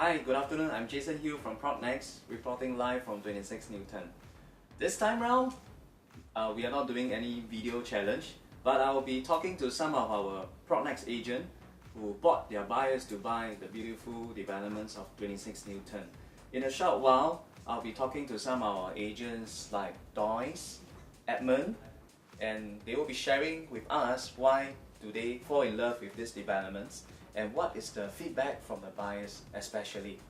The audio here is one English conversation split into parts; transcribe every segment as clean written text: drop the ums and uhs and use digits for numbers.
Hi, good afternoon. I'm Jason Hill from Prognex, reporting live from 26 Newton. This time round, we are not doing any video challenge, but I will be talking to some of our Prognex agents who bought their buyers to buy the beautiful developments of 26 Newton. In a short while, I'll be talking to some of our agents like Doyce, Edmund, and they will be sharing with us why do they fall in love with these developments and what is the feedback from the buyers especially.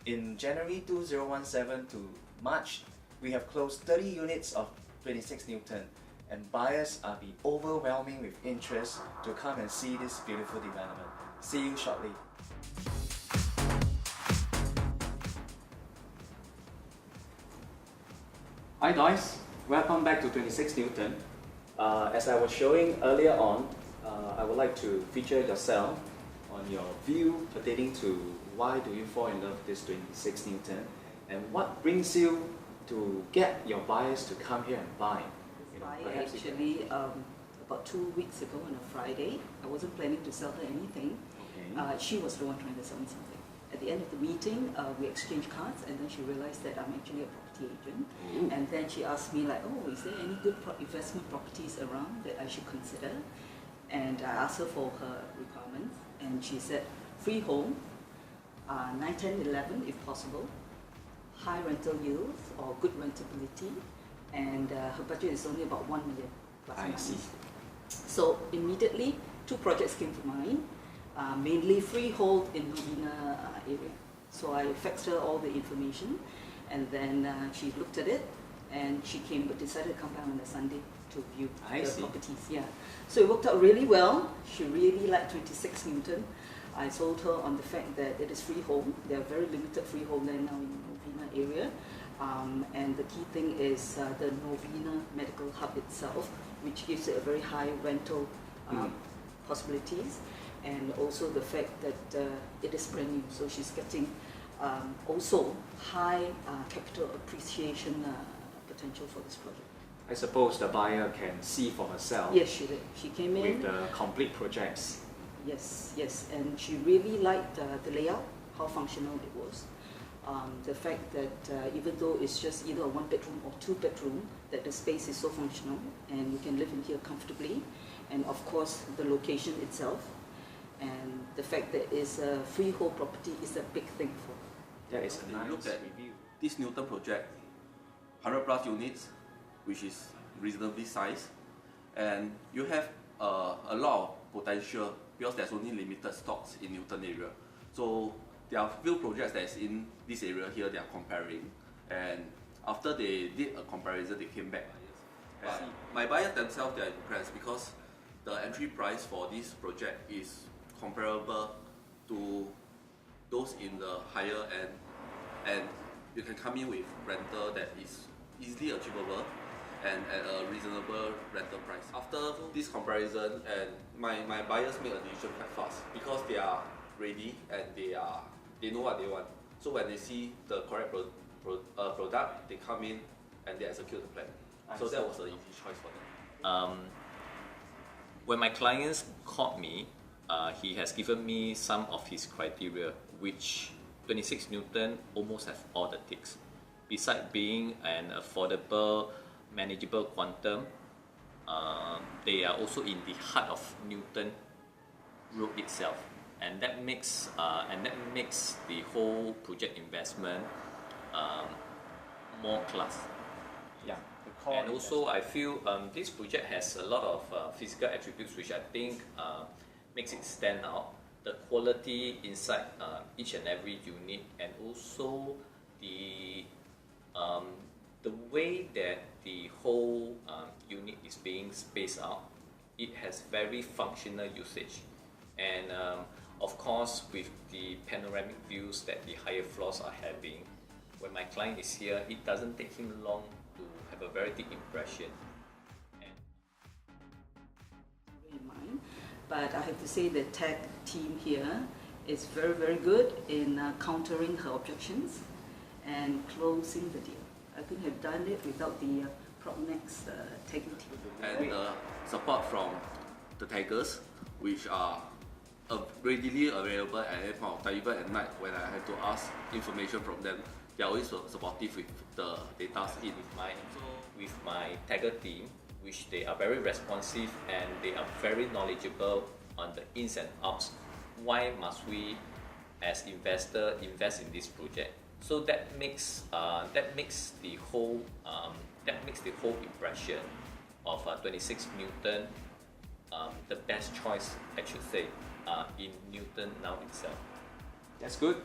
In January 2017 to March, we have closed 30 units of 26 Newton and buyers are be overwhelming with interest to come and see this beautiful development. See you shortly. Hi Doyce, welcome back to 26 Newton. As I was showing earlier on, I would like to feature yourself on your view pertaining to why do you fall in love with this 26 Newton and what brings you to get your buyers to come here and buy. Actually, about 2 weeks ago on a Friday, I wasn't planning to sell her anything. Okay. She was the one trying to sell me something. At the end of the meeting, we exchanged cards and then she realized that I'm actually a property agent. Ooh. And then she asked me like, oh, is there any good investment properties around that I should consider? And I asked her for her requirements and she said Freehold, 9, 10, 11 if possible, high rental yields or good rentability, and her budget is only about 1 million plus I see. So immediately 2 projects came to mind, mainly Freehold in Novena area. So I faxed her all the information and then she looked at it and she decided to come down on a Sunday to view the properties. Yeah. So it worked out really well. She really liked 26 Newton. I sold her on the fact that it is freehold. There are very limited freehold land now in the Novena area. And the key thing is the Novena Medical Hub itself, which gives it a very high rental possibilities. And also the fact that it is brand new. So she's getting also high capital appreciation potential for this project. I suppose the buyer can see for herself. Yes, she did. She came in with the complete projects. Yes, yes, and she really liked the layout, how functional it was. The fact that even though it's just either a 1-bedroom or 2-bedroom, that the space is so functional and you can live in here comfortably. And of course, the location itself and the fact that it's a freehold property is a big thing for her. That is a nice Look at review. this Newton project, 100 plus units, which is reasonably sized, and you have a lot of potential because there's only limited stocks in Newton area. So there are few projects that's in this area here they are comparing, and after they did a comparison, they came back. But my buyers themselves, they are impressed because the entry price for this project is comparable to those in the higher end, and you can come in with rental that is easily achievable and at a reasonable rental price. After this comparison, and my buyers make a decision quite fast because they are ready and they know what they want. So when they see the correct product, they come in and they execute the plan. So that was an easy choice for them. When my clients called me, he has given me some of his criteria, which 26 Newton almost have all the ticks. Besides being an affordable, manageable quantum, they are also in the heart of Newton Road itself, and that makes the whole project investment more class. Yeah. And also, I feel this project has a lot of physical attributes which I think makes it stand out. The quality inside each and every unit, and also the way that the whole unit is being spaced out. It has very functional usage, and of course with the panoramic views that the higher floors are having, when my client is here, it doesn't take him long to have a very deep impression. But I have to say the tech team here is very, very good in countering her objections and closing the deal. I couldn't have done it without the Prognex tech team. And support from the taggers, which are readily available at any point of time. Even at night when I have to ask information from them, they are always supportive with the data in. With my tagger team, which they are very responsive and they are very knowledgeable on the ins and outs. Why must we, as investor, invest in this project? So that makes the whole impression of 26 Newton the best choice, I should say, in Newton now itself. That's good.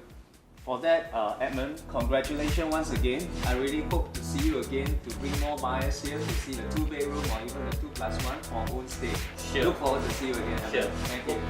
For that, Edmund, congratulations once again. I really hope to see you again to bring more buyers here to see the 2-bedroom or even the 2+1 or own stay. Sure. Look forward to see you again, Edmund. Sure. Thank you.